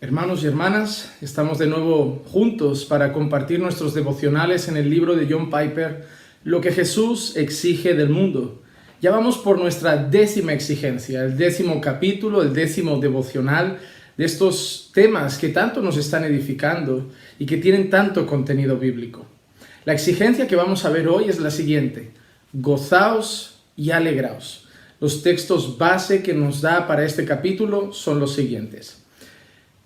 Hermanos y hermanas, estamos de nuevo juntos para compartir nuestros devocionales en el libro de John Piper, Lo que Jesús exige del mundo. Ya vamos por nuestra 10ª exigencia, el 10º capítulo, el 10º devocional de estos temas que tanto nos están edificando y que tienen tanto contenido bíblico. La exigencia que vamos a ver hoy es la siguiente: gozaos y alegraos. Los textos base que nos da para este capítulo son los siguientes.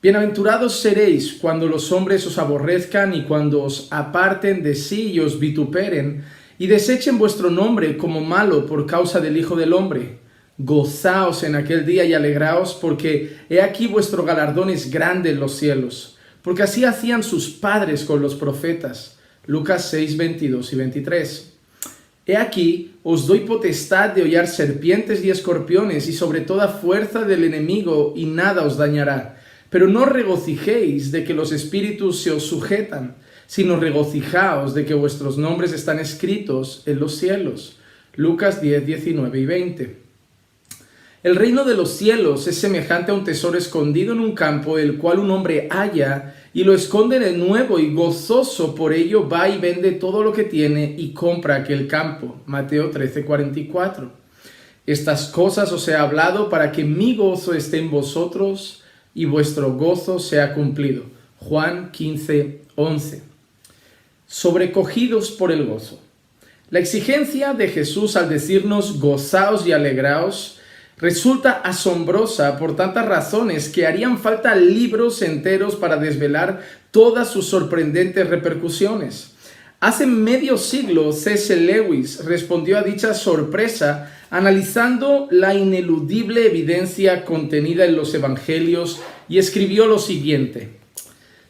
Bienaventurados seréis cuando los hombres os aborrezcan y cuando os aparten de sí y os vituperen y desechen vuestro nombre como malo por causa del Hijo del Hombre. Gozaos en aquel día y alegraos, porque he aquí vuestro galardón es grande en los cielos, porque así hacían sus padres con los profetas. Lucas 6, 22 y 23. He aquí, os doy potestad de hollar serpientes y escorpiones y sobre toda fuerza del enemigo, y nada os dañará. Pero no regocijéis de que los espíritus se os sujetan, sino regocijaos de que vuestros nombres están escritos en los cielos. Lucas 10, 19 y 20. El reino de los cielos es semejante a un tesoro escondido en un campo, el cual un hombre halla y lo esconde de nuevo, y gozoso por ello va y vende todo lo que tiene y compra aquel campo. Mateo 13, 44. Estas cosas os he hablado para que mi gozo esté en vosotros y vuestro gozo sea cumplido. Juan 15, 11. Sobrecogidos por el gozo. La exigencia de Jesús al decirnos gozaos y alegraos resulta asombrosa por tantas razones que harían falta libros enteros para desvelar todas sus sorprendentes repercusiones. Hace medio siglo, C.S. Lewis respondió a dicha sorpresa analizando la ineludible evidencia contenida en los evangelios y escribió lo siguiente: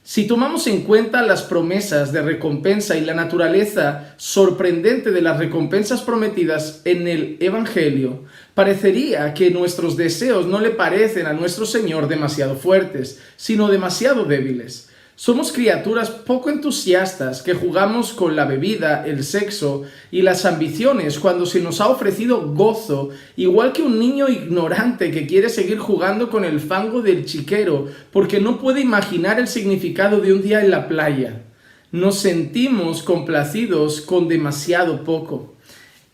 si tomamos en cuenta las promesas de recompensa y la naturaleza sorprendente de las recompensas prometidas en el evangelio, parecería que nuestros deseos no le parecen a nuestro Señor demasiado fuertes, sino demasiado débiles. Somos criaturas poco entusiastas que jugamos con la bebida, el sexo y las ambiciones cuando se nos ha ofrecido gozo, igual que un niño ignorante que quiere seguir jugando con el fango del chiquero porque no puede imaginar el significado de un día en la playa. Nos sentimos complacidos con demasiado poco.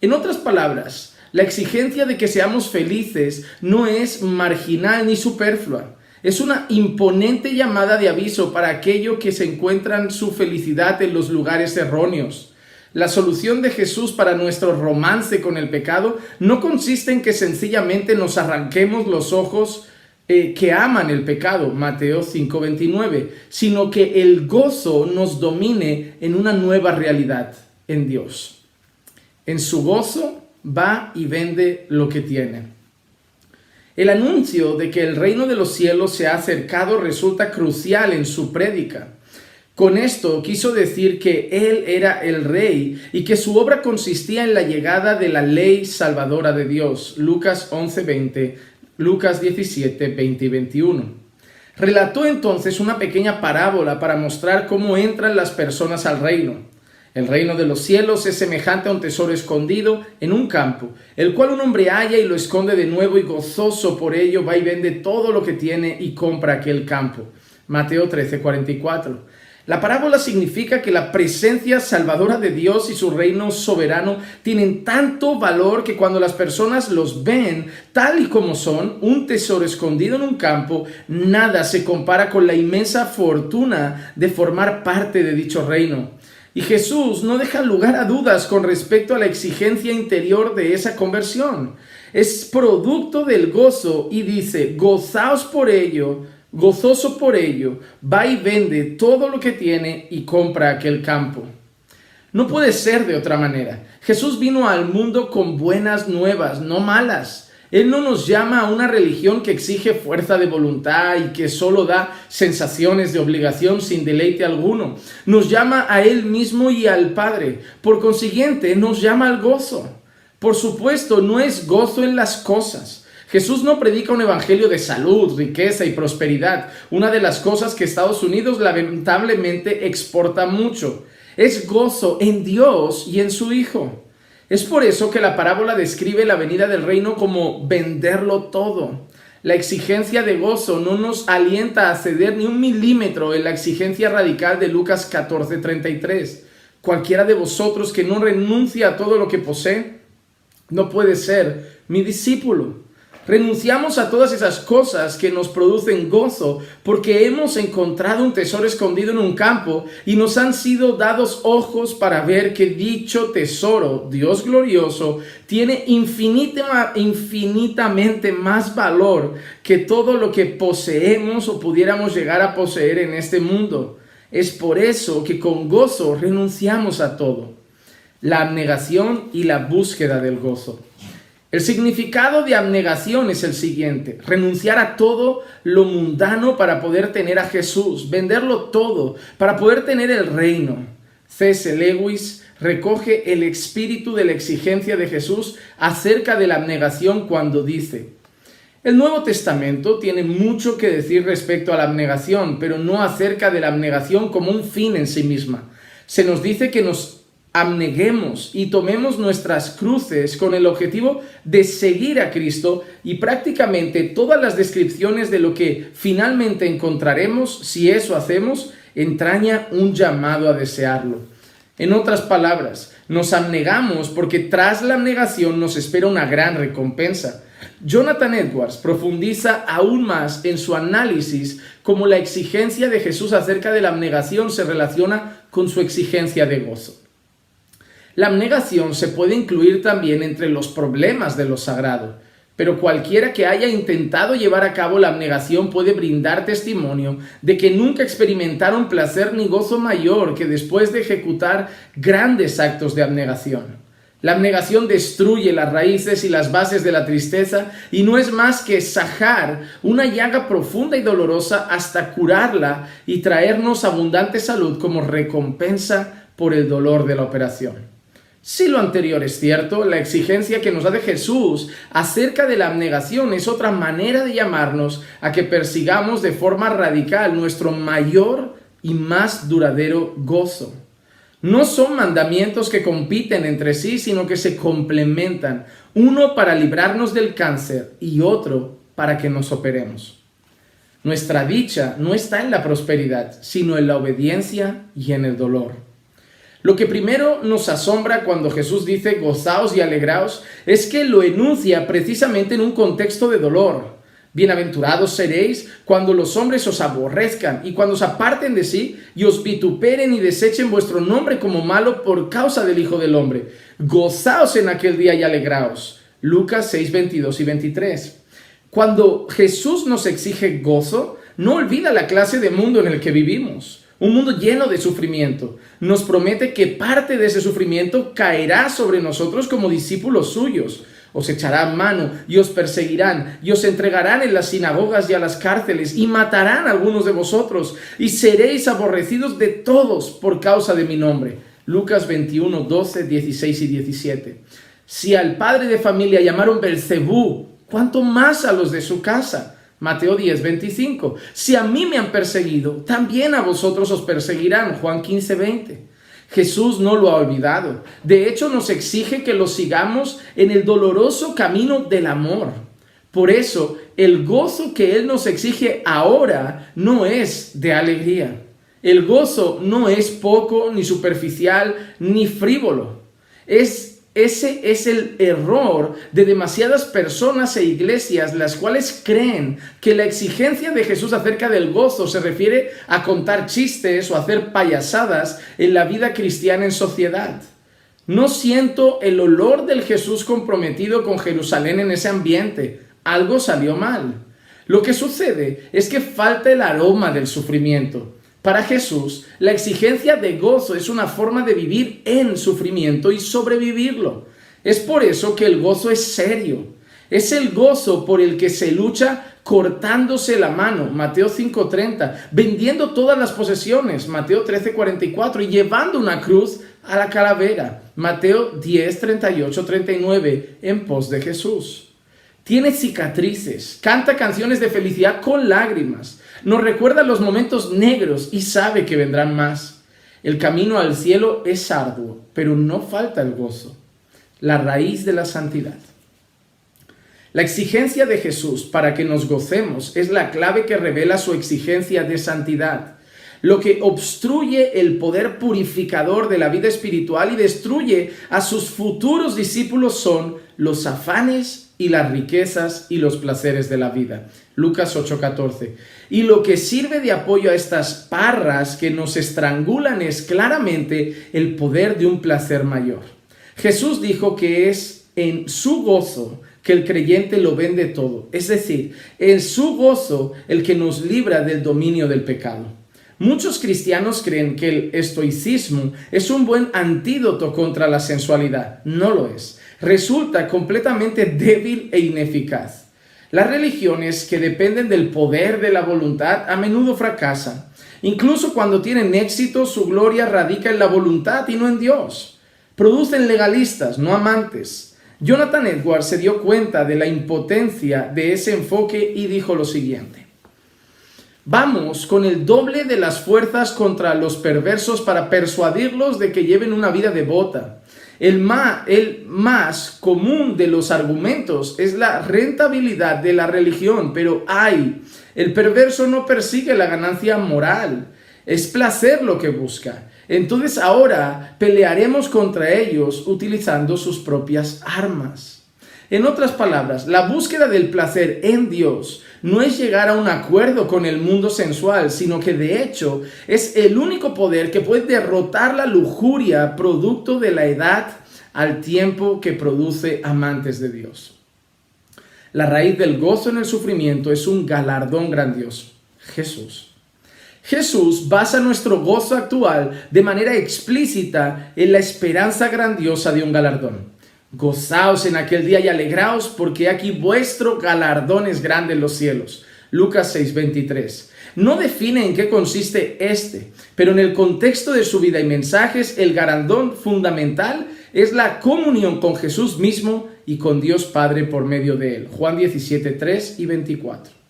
En otras palabras, la exigencia de que seamos felices no es marginal ni superflua. Es una imponente llamada de aviso para aquellos que se encuentran su felicidad en los lugares erróneos. La solución de Jesús para nuestro romance con el pecado no consiste en que sencillamente nos arranquemos los ojos que aman el pecado, Mateo 5:29, sino que el gozo nos domine en una nueva realidad, en Dios. En su gozo va y vende lo que tiene. El anuncio de que el reino de los cielos se ha acercado resulta crucial en su prédica. Con esto quiso decir que Él era el Rey y que su obra consistía en la llegada de la ley salvadora de Dios. Lucas 11:20, Lucas 17, 20 y 21. Relató entonces una pequeña parábola para mostrar cómo entran las personas al reino. El reino de los cielos es semejante a un tesoro escondido en un campo, el cual un hombre halla y lo esconde de nuevo, y gozoso por ello va y vende todo lo que tiene y compra aquel campo. Mateo 13, 44. La parábola significa que la presencia salvadora de Dios y su reino soberano tienen tanto valor que cuando las personas los ven tal y como son, un tesoro escondido en un campo, nada se compara con la inmensa fortuna de formar parte de dicho reino. Y Jesús no deja lugar a dudas con respecto a la exigencia interior de esa conversión. Es producto del gozo y dice: gozaos por ello, gozoso por ello, va y vende todo lo que tiene y compra aquel campo. No puede ser de otra manera. Jesús vino al mundo con buenas nuevas, no malas. Él no nos llama a una religión que exige fuerza de voluntad y que solo da sensaciones de obligación sin deleite alguno. Nos llama a Él mismo y al Padre. Por consiguiente, nos llama al gozo. Por supuesto, no es gozo en las cosas. Jesús no predica un evangelio de salud, riqueza y prosperidad, una de las cosas que Estados Unidos lamentablemente exporta mucho. Es gozo en Dios y en su Hijo. Es por eso que la parábola describe la venida del reino como venderlo todo. La exigencia de gozo no nos alienta a ceder ni un milímetro en la exigencia radical de Lucas 14:33. Cualquiera de vosotros que no renuncia a todo lo que posee, no puede ser mi discípulo. Renunciamos a todas esas cosas que nos producen gozo porque hemos encontrado un tesoro escondido en un campo y nos han sido dados ojos para ver que dicho tesoro, Dios glorioso, tiene infinitamente más valor que todo lo que poseemos o pudiéramos llegar a poseer en este mundo. Es por eso que con gozo renunciamos a todo. La abnegación y la búsqueda del gozo. El significado de abnegación es el siguiente: renunciar a todo lo mundano para poder tener a Jesús, venderlo todo para poder tener el reino. C.S. Lewis recoge el espíritu de la exigencia de Jesús acerca de la abnegación cuando dice: el Nuevo Testamento tiene mucho que decir respecto a la abnegación, pero no acerca de la abnegación como un fin en sí misma. Se nos dice que nos abneguemos y tomemos nuestras cruces con el objetivo de seguir a Cristo, y prácticamente todas las descripciones de lo que finalmente encontraremos si eso hacemos entraña un llamado a desearlo. En otras palabras, nos abnegamos porque tras la abnegación nos espera una gran recompensa. Jonathan Edwards profundiza aún más en su análisis cómo la exigencia de Jesús acerca de la abnegación se relaciona con su exigencia de gozo. La abnegación se puede incluir también entre los problemas de lo sagrado, pero cualquiera que haya intentado llevar a cabo la abnegación puede brindar testimonio de que nunca experimentaron placer ni gozo mayor que después de ejecutar grandes actos de abnegación. La abnegación destruye las raíces y las bases de la tristeza y no es más que sajar una llaga profunda y dolorosa hasta curarla y traernos abundante salud como recompensa por el dolor de la operación. Si lo anterior es cierto, la exigencia que nos da de Jesús acerca de la abnegación es otra manera de llamarnos a que persigamos de forma radical nuestro mayor y más duradero gozo. No son mandamientos que compiten entre sí, sino que se complementan, uno para librarnos del cáncer y otro para que nos operemos. Nuestra dicha no está en la prosperidad, sino en la obediencia y en el dolor. Lo que primero nos asombra cuando Jesús dice gozaos y alegraos es que lo enuncia precisamente en un contexto de dolor. Bienaventurados seréis cuando los hombres os aborrezcan y cuando os aparten de sí y os vituperen y desechen vuestro nombre como malo por causa del Hijo del Hombre. Gozaos en aquel día y alegraos. Lucas 6, 22 y 23. Cuando Jesús nos exige gozo, no olvida la clase de mundo en el que vivimos. Un mundo lleno de sufrimiento. Nos promete que parte de ese sufrimiento caerá sobre nosotros como discípulos suyos. Os echarán mano y os perseguirán y os entregarán en las sinagogas y a las cárceles y matarán a algunos de vosotros y seréis aborrecidos de todos por causa de mi nombre. Lucas 21, 12, 16 y 17. Si al padre de familia llamaron Belcebú, ¿cuánto más a los de su casa? Mateo 10, 25. Si a mí me han perseguido, también a vosotros os perseguirán. Juan 15, 20. Jesús no lo ha olvidado. De hecho, nos exige que lo sigamos en el doloroso camino del amor. Por eso, el gozo que Él nos exige ahora no es de alegría. El gozo no es poco, ni superficial, ni frívolo. Ese es el error de demasiadas personas e iglesias, las cuales creen que la exigencia de Jesús acerca del gozo se refiere a contar chistes o hacer payasadas en la vida cristiana en sociedad. No siento el olor del Jesús comprometido con Jerusalén en ese ambiente. Algo salió mal. Lo que sucede es que falta el aroma del sufrimiento. Para Jesús, la exigencia de gozo es una forma de vivir en sufrimiento y sobrevivirlo. Es por eso que el gozo es serio. Es el gozo por el que se lucha cortándose la mano, Mateo 5:30, vendiendo todas las posesiones, Mateo 13:44, y llevando una cruz a la calavera, Mateo 10:38, 39, en pos de Jesús. Tiene cicatrices, canta canciones de felicidad con lágrimas, nos recuerda los momentos negros y sabe que vendrán más. El camino al cielo es arduo, pero no falta el gozo, la raíz de la santidad. La exigencia de Jesús para que nos gocemos es la clave que revela su exigencia de santidad. Lo que obstruye el poder purificador de la vida espiritual y destruye a sus futuros discípulos son los afanes y las riquezas y los placeres de la vida. Lucas 8:14. Y lo que sirve de apoyo a estas parras que nos estrangulan es claramente el poder de un placer mayor. Jesús dijo que es en su gozo que el creyente lo vende todo, es decir, en su gozo el que nos libra del dominio del pecado. Muchos cristianos creen que el estoicismo es un buen antídoto contra la sensualidad. No lo es. Resulta completamente débil e ineficaz. Las religiones que dependen del poder de la voluntad a menudo fracasan. Incluso cuando tienen éxito, su gloria radica en la voluntad y no en Dios. Producen legalistas, no amantes. Jonathan Edwards se dio cuenta de la impotencia de ese enfoque y dijo lo siguiente: vamos con el doble de las fuerzas contra los perversos para persuadirlos de que lleven una vida devota. El más común de los argumentos es la rentabilidad de la religión, pero el perverso no persigue la ganancia moral, es placer lo que busca. Entonces ahora pelearemos contra ellos utilizando sus propias armas. En otras palabras, la búsqueda del placer en Dios no es llegar a un acuerdo con el mundo sensual, sino que de hecho es el único poder que puede derrotar la lujuria producto de la edad al tiempo que produce amantes de Dios. La raíz del gozo en el sufrimiento es un galardón grandioso: Jesús. Jesús basa nuestro gozo actual de manera explícita en la esperanza grandiosa de un galardón. Gozaos en aquel día y alegraos, porque aquí vuestro galardón es grande en los cielos. Lucas 6:23. No define en qué consiste pero en el contexto de su vida y mensajes, el galardón fundamental es la comunión con Jesús mismo y con Dios Padre por medio de él. Juan 17:3 y 24.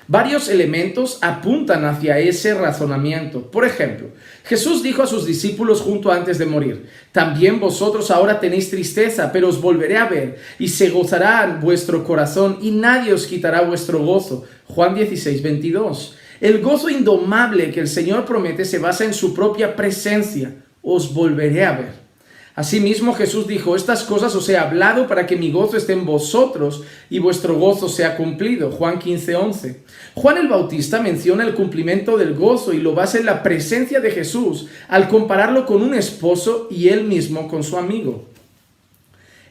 Varios elementos apuntan hacia ese razonamiento. Por ejemplo, Jesús dijo a sus discípulos justo antes de morir: también vosotros ahora tenéis tristeza, pero os volveré a ver, y se gozará vuestro corazón, y nadie os quitará vuestro gozo. Juan 16:22. El gozo indomable que el Señor promete se basa en su propia presencia: os volveré a ver. Asimismo, Jesús dijo: estas cosas os he hablado para que mi gozo esté en vosotros y vuestro gozo sea cumplido. Juan 15:11. Juan el Bautista menciona el cumplimiento del gozo y lo basa en la presencia de Jesús al compararlo con un esposo y él mismo con su amigo.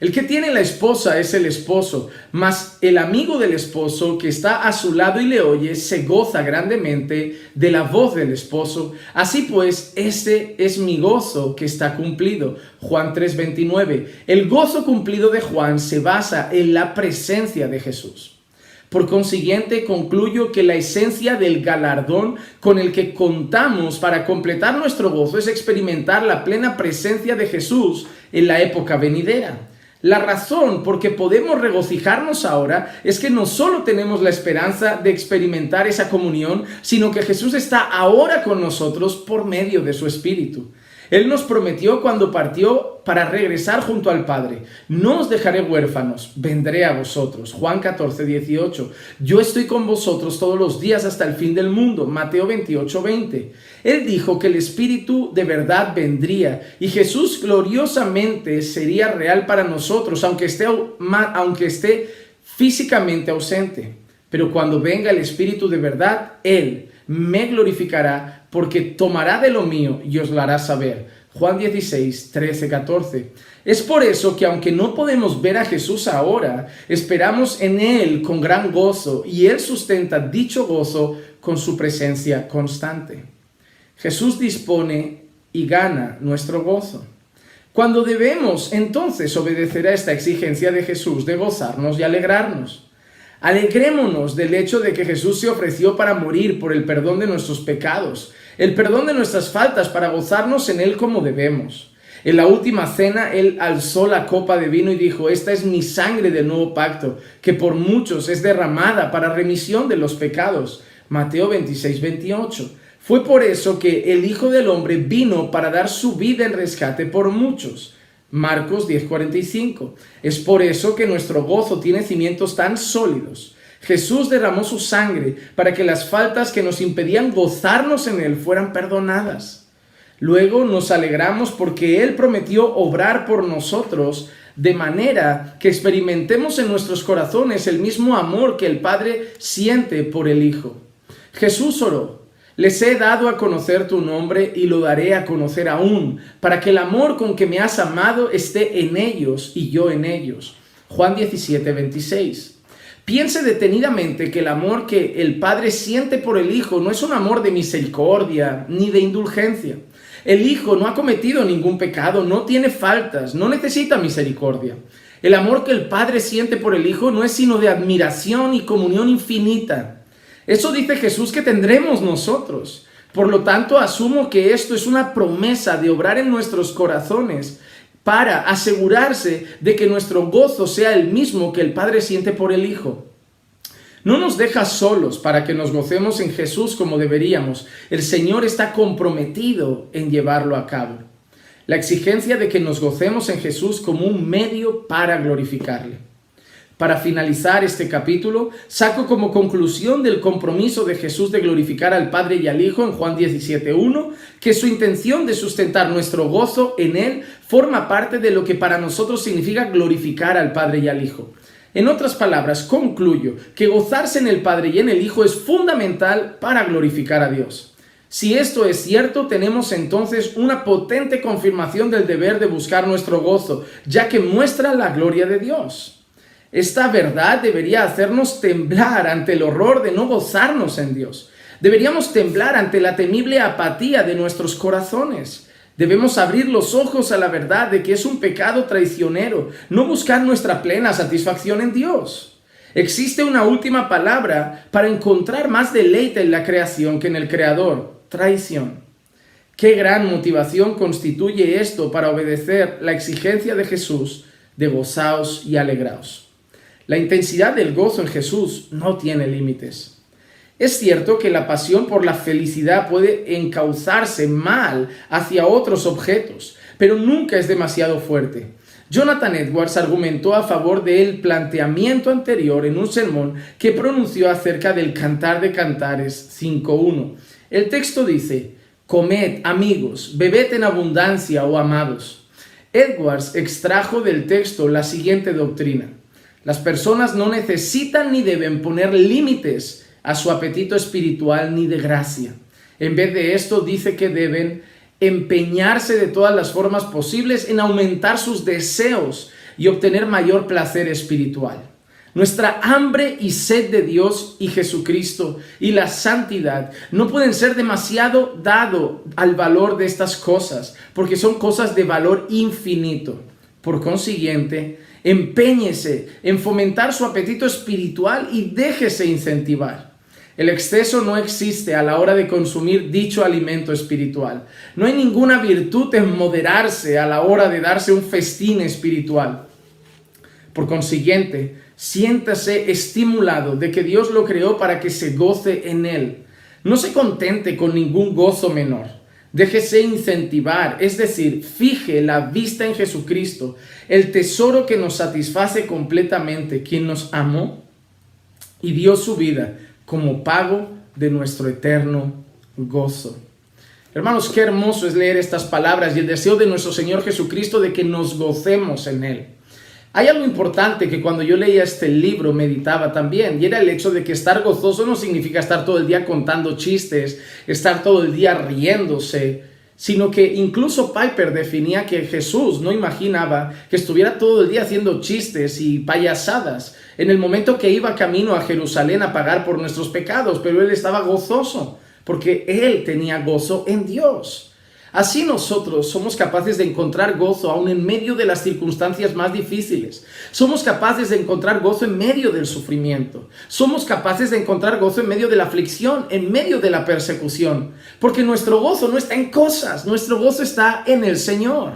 El que tiene la esposa es el esposo, mas el amigo del esposo que está a su lado y le oye se goza grandemente de la voz del esposo. Así pues, este es mi gozo que está cumplido. Juan 3:29. El gozo cumplido de Juan se basa en la presencia de Jesús. Por consiguiente, concluyo que la esencia del galardón con el que contamos para completar nuestro gozo es experimentar la plena presencia de Jesús en la época venidera. La razón por que podemos regocijarnos ahora es que no solo tenemos la esperanza de experimentar esa comunión, sino que Jesús está ahora con nosotros por medio de su Espíritu. Él nos prometió cuando partió para regresar junto al Padre: no os dejaré huérfanos, vendré a vosotros. Juan 14:18. Yo estoy con vosotros todos los días hasta el fin del mundo. Mateo 28:20. Él dijo que el Espíritu de verdad vendría y Jesús gloriosamente sería real para nosotros, aunque esté físicamente ausente. Pero cuando venga el Espíritu de verdad, Él me glorificará, porque tomará de lo mío y os lo hará saber. Juan 16:13-14. Es por eso que aunque no podemos ver a Jesús ahora, esperamos en Él con gran gozo, y Él sustenta dicho gozo con su presencia constante. Jesús dispone y gana nuestro gozo. Cuando debemos entonces obedecer a esta exigencia de Jesús de gozarnos y alegrarnos. Alegrémonos del hecho de que Jesús se ofreció para morir por el perdón de nuestros pecados, el perdón de nuestras faltas, para gozarnos en Él como debemos. En la última cena, Él alzó la copa de vino y dijo: esta es mi sangre del nuevo pacto, que por muchos es derramada para remisión de los pecados. Mateo 26:28. Fue por eso que el Hijo del Hombre vino para dar su vida en rescate por muchos. Marcos 10:45. Es por eso que nuestro gozo tiene cimientos tan sólidos. Jesús derramó su sangre para que las faltas que nos impedían gozarnos en Él fueran perdonadas. Luego nos alegramos porque Él prometió obrar por nosotros de manera que experimentemos en nuestros corazones el mismo amor que el Padre siente por el Hijo. Jesús oró: les he dado a conocer tu nombre y lo daré a conocer aún, para que el amor con que me has amado esté en ellos y yo en ellos. Juan 17:26. Piense detenidamente que el amor que el Padre siente por el Hijo no es un amor de misericordia ni de indulgencia. El Hijo no ha cometido ningún pecado, no tiene faltas, no necesita misericordia. El amor que el Padre siente por el Hijo no es sino de admiración y comunión infinita. Eso dice Jesús que tendremos nosotros. Por lo tanto, asumo que esto es una promesa de obrar en nuestros corazones para asegurarse de que nuestro gozo sea el mismo que el Padre siente por el Hijo. No nos deja solos para que nos gocemos en Jesús como deberíamos. El Señor está comprometido en llevarlo a cabo. La exigencia de que nos gocemos en Jesús como un medio para glorificarle. Para finalizar este capítulo, saco como conclusión del compromiso de Jesús de glorificar al Padre y al Hijo en Juan 17:1, que su intención de sustentar nuestro gozo en Él forma parte de lo que para nosotros significa glorificar al Padre y al Hijo. En otras palabras, concluyo que gozarse en el Padre y en el Hijo es fundamental para glorificar a Dios. Si esto es cierto, tenemos entonces una potente confirmación del deber de buscar nuestro gozo, ya que muestra la gloria de Dios. Esta verdad debería hacernos temblar ante el horror de no gozarnos en Dios. Deberíamos temblar ante la temible apatía de nuestros corazones. Debemos abrir los ojos a la verdad de que es un pecado traicionero no buscar nuestra plena satisfacción en Dios. Existe una última palabra para encontrar más deleite en la creación que en el Creador: traición. Qué gran motivación constituye esto para obedecer la exigencia de Jesús de gozaos y alegraos. La intensidad del gozo en Jesús no tiene límites. Es cierto que la pasión por la felicidad puede encauzarse mal hacia otros objetos, pero nunca es demasiado fuerte. Jonathan Edwards argumentó a favor del planteamiento anterior en un sermón que pronunció acerca del Cantar de Cantares 5:1. El texto dice: comed, amigos, bebed en abundancia, oh amados. Edwards extrajo del texto la siguiente doctrina: las personas no necesitan ni deben poner límites a su apetito espiritual ni de gracia. En vez de esto, dice que deben empeñarse de todas las formas posibles en aumentar sus deseos y obtener mayor placer espiritual. Nuestra hambre y sed de Dios y Jesucristo y la santidad no pueden ser demasiado dado al valor de estas cosas, porque son cosas de valor infinito. Por consiguiente, empeñese en fomentar su apetito espiritual y déjese incentivar. El exceso no existe a la hora de consumir dicho alimento espiritual. No hay ninguna virtud en moderarse a la hora de darse un festín espiritual. Por consiguiente, siéntase estimulado de que Dios lo creó para que se goce en Él. No se contente con ningún gozo menor. Déjese incentivar, es decir, fije la vista en Jesucristo, el tesoro que nos satisface completamente, quien nos amó y dio su vida como pago de nuestro eterno gozo. Hermanos, qué hermoso es leer estas palabras y el deseo de nuestro Señor Jesucristo de que nos gocemos en Él. Hay algo importante que cuando yo leía este libro meditaba también, y era el hecho de que estar gozoso no significa estar todo el día contando chistes, estar todo el día riéndose, sino que incluso Piper definía que Jesús no imaginaba que estuviera todo el día haciendo chistes y payasadas en el momento que iba camino a Jerusalén a pagar por nuestros pecados, pero Él estaba gozoso porque Él tenía gozo en Dios. Así nosotros somos capaces de encontrar gozo aún en medio de las circunstancias más difíciles. Somos capaces de encontrar gozo en medio del sufrimiento. Somos capaces de encontrar gozo en medio de la aflicción, en medio de la persecución. Porque nuestro gozo no está en cosas, nuestro gozo está en el Señor.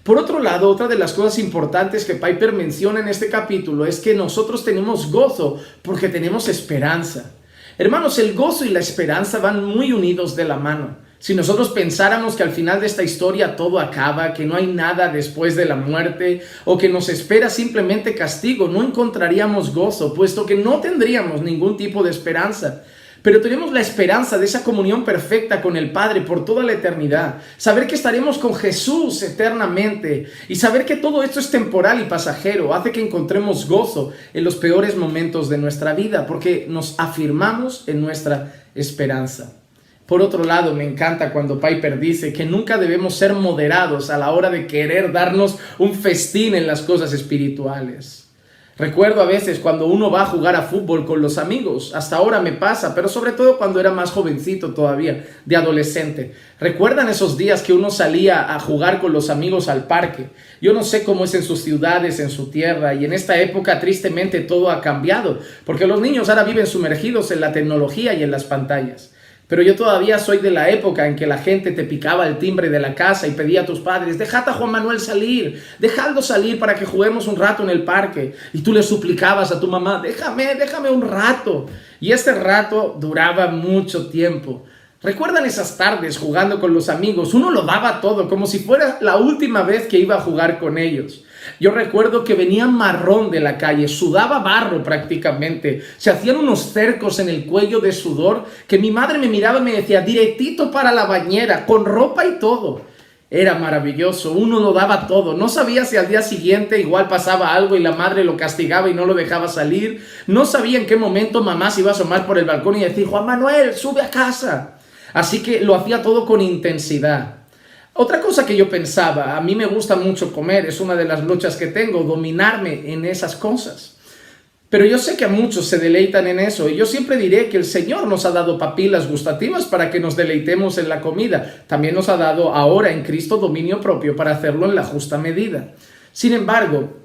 Por otro lado, otra de las cosas importantes que Piper menciona en este capítulo es que nosotros tenemos gozo porque tenemos esperanza. Hermanos, el gozo y la esperanza van muy unidos de la mano. Si nosotros pensáramos que al final de esta historia todo acaba, que no hay nada después de la muerte o que nos espera simplemente castigo, no encontraríamos gozo, puesto que no tendríamos ningún tipo de esperanza. Pero tenemos la esperanza de esa comunión perfecta con el Padre por toda la eternidad. Saber que estaremos con Jesús eternamente y saber que todo esto es temporal y pasajero hace que encontremos gozo en los peores momentos de nuestra vida porque nos afirmamos en nuestra esperanza. Por otro lado, me encanta cuando Piper dice que nunca debemos ser moderados a la hora de querer darnos un festín en las cosas espirituales. Recuerdo a veces cuando uno va a jugar a fútbol con los amigos, hasta ahora me pasa, pero sobre todo cuando era más jovencito todavía, de adolescente. ¿Recuerdan esos días que uno salía a jugar con los amigos al parque? Yo no sé cómo es en sus ciudades, en su tierra, y en esta época tristemente todo ha cambiado, porque los niños ahora viven sumergidos en la tecnología y en las pantallas. Pero yo todavía soy de la época en que la gente te picaba el timbre de la casa y pedía a tus padres, dejad a Juan Manuel salir, dejadlo salir para que juguemos un rato en el parque. Y tú le suplicabas a tu mamá, déjame un rato. Y este rato duraba mucho tiempo. ¿Recuerdan esas tardes jugando con los amigos? Uno lo daba todo, como si fuera la última vez que iba a jugar con ellos. Yo recuerdo que venía marrón de la calle, sudaba barro prácticamente, se hacían unos cercos en el cuello de sudor que mi madre me miraba y me decía, directito para la bañera, con ropa y todo. Era maravilloso, uno lo daba todo, no sabía si al día siguiente igual pasaba algo y la madre lo castigaba y no lo dejaba salir, no sabía en qué momento mamá se iba a asomar por el balcón y decir, Juan Manuel, sube a casa. Así que lo hacía todo con intensidad. Otra cosa que yo pensaba, a mí me gusta mucho comer, es una de las luchas que tengo, dominarme en esas cosas. Pero yo sé que a muchos se deleitan en eso y yo siempre diré que el Señor nos ha dado papilas gustativas para que nos deleitemos en la comida. También nos ha dado ahora en Cristo dominio propio para hacerlo en la justa medida. Sin embargo,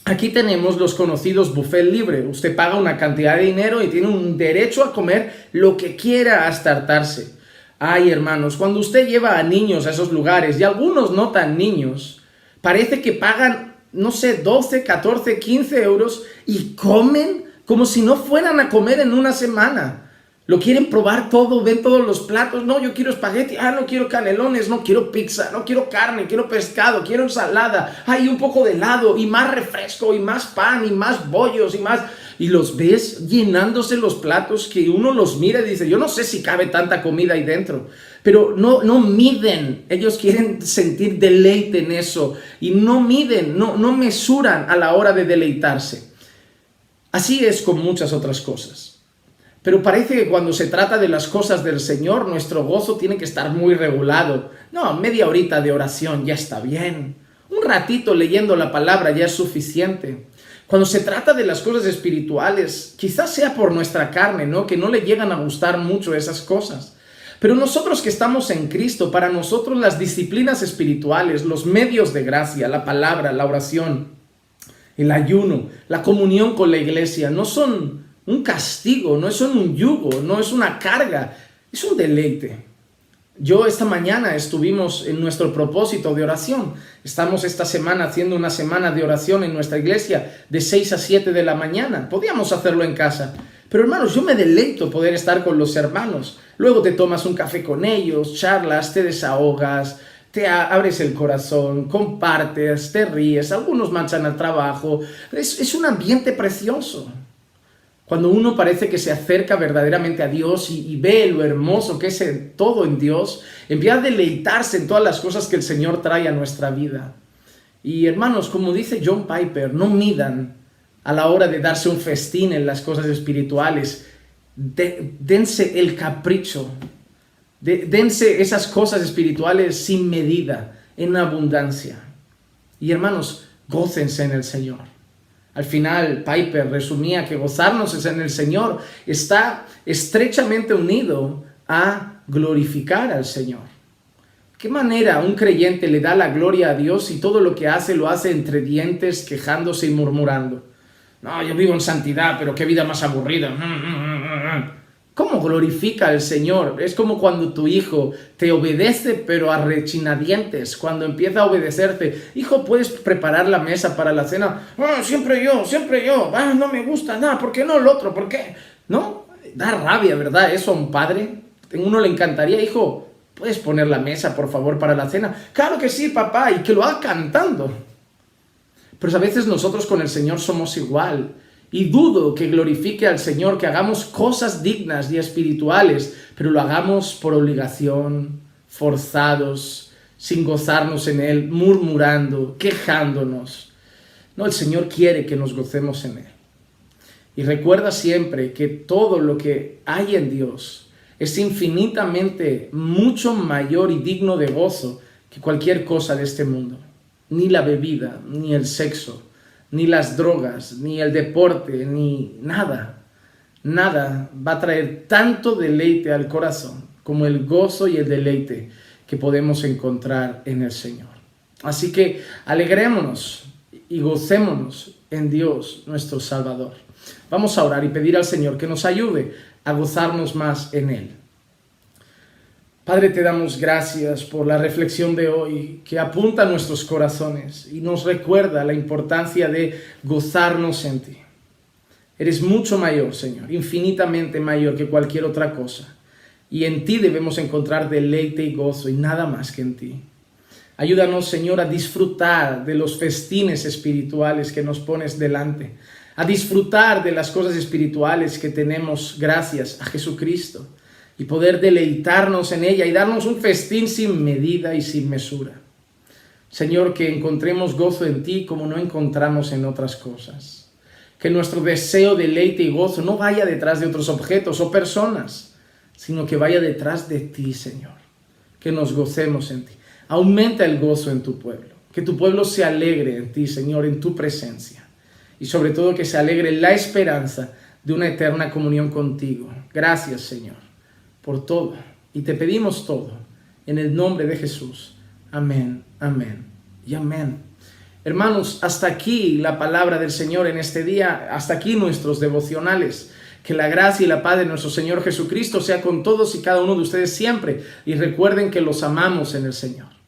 aquí tenemos los conocidos buffet libre. Usted paga una cantidad de dinero y tiene un derecho a comer lo que quiera hasta hartarse. Ay, hermanos, cuando usted lleva a niños a esos lugares, y algunos no tan niños, parece que pagan, no sé, 12, 14, 15 euros y comen como si no fueran a comer en una semana. Lo quieren probar todo, ven todos los platos. No, yo quiero espagueti, no quiero canelones, no quiero pizza, no quiero carne, quiero pescado, quiero ensalada, un poco de helado y más refresco y más pan y más bollos y más... Y los ves llenándose los platos que uno los mira y dice, yo no sé si cabe tanta comida ahí dentro, pero no miden, ellos quieren sentir deleite en eso y no miden, no mesuran a la hora de deleitarse. Así es con muchas otras cosas. Pero parece que cuando se trata de las cosas del Señor, nuestro gozo tiene que estar muy regulado. No, media horita de oración ya está bien. Un ratito leyendo la palabra ya es suficiente. Cuando se trata de las cosas espirituales, quizás sea por nuestra carne, ¿no? Que no le llegan a gustar mucho esas cosas. Pero nosotros que estamos en Cristo, para nosotros las disciplinas espirituales, los medios de gracia, la palabra, la oración, el ayuno, la comunión con la iglesia, no son un castigo, no son un yugo, no es una carga, es un deleite. Yo esta mañana estuvimos en nuestro propósito de oración. Estamos esta semana haciendo una semana de oración en nuestra iglesia de 6 a 7 de la mañana. Podíamos hacerlo en casa. Pero hermanos, yo me deleito poder estar con los hermanos. Luego te tomas un café con ellos, charlas, te desahogas, te abres el corazón, compartes, te ríes. Algunos marchan al trabajo. Es un ambiente precioso. Cuando uno parece que se acerca verdaderamente a Dios y ve lo hermoso que es todo en Dios, empieza a deleitarse en todas las cosas que el Señor trae a nuestra vida. Y hermanos, como dice John Piper, no midan a la hora de darse un festín en las cosas espirituales. Dense el capricho, dense esas cosas espirituales sin medida, en abundancia. Y hermanos, gócense en el Señor. Al final, Piper resumía que gozarnos en el Señor está estrechamente unido a glorificar al Señor. ¿Qué manera un creyente le da la gloria a Dios y todo lo que hace lo hace entre dientes, quejándose y murmurando? No, yo vivo en santidad, pero qué vida más aburrida. ¿Cómo glorifica al Señor? Es como cuando tu hijo te obedece, pero a rechinadientes. Cuando empieza a obedecerte, hijo, ¿puedes preparar la mesa para la cena? Siempre yo. No me gusta, nada, ¿por qué no el otro? ¿Por qué? No, da rabia, ¿verdad? Eso a un padre. A uno le encantaría, hijo, ¿puedes poner la mesa, por favor, para la cena? Claro que sí, papá, y que lo haga cantando. Pero a veces nosotros con el Señor somos igual. Y dudo que glorifique al Señor, que hagamos cosas dignas y espirituales, pero lo hagamos por obligación, forzados, sin gozarnos en Él, murmurando, quejándonos. No, el Señor quiere que nos gocemos en Él. Y recuerda siempre que todo lo que hay en Dios es infinitamente mucho mayor y digno de gozo que cualquier cosa de este mundo. Ni la bebida, ni el sexo, ni las drogas, ni el deporte, ni nada. Nada va a traer tanto deleite al corazón como el gozo y el deleite que podemos encontrar en el Señor. Así que alegrémonos y gocémonos en Dios nuestro Salvador. Vamos a orar y pedir al Señor que nos ayude a gozarnos más en Él. Padre, te damos gracias por la reflexión de hoy que apunta a nuestros corazones y nos recuerda la importancia de gozarnos en ti. Eres mucho mayor, Señor, infinitamente mayor que cualquier otra cosa. Y en ti debemos encontrar deleite y gozo y nada más que en ti. Ayúdanos, Señor, a disfrutar de los festines espirituales que nos pones delante, a disfrutar de las cosas espirituales que tenemos gracias a Jesucristo y poder deleitarnos en ella y darnos un festín sin medida y sin mesura. Señor, que encontremos gozo en ti como no encontramos en otras cosas. Que nuestro deseo, deleite y gozo no vaya detrás de otros objetos o personas, sino que vaya detrás de ti, Señor. Que nos gocemos en ti. Aumenta el gozo en tu pueblo. Que tu pueblo se alegre en ti, Señor, en tu presencia. Y sobre todo que se alegre en la esperanza de una eterna comunión contigo. Gracias, Señor, por todo. Y te pedimos todo en el nombre de Jesús. Amén, amén y amén. Hermanos, hasta aquí la palabra del Señor en este día. Hasta aquí nuestros devocionales. Que la gracia y la paz de nuestro Señor Jesucristo sea con todos y cada uno de ustedes siempre. Y recuerden que los amamos en el Señor.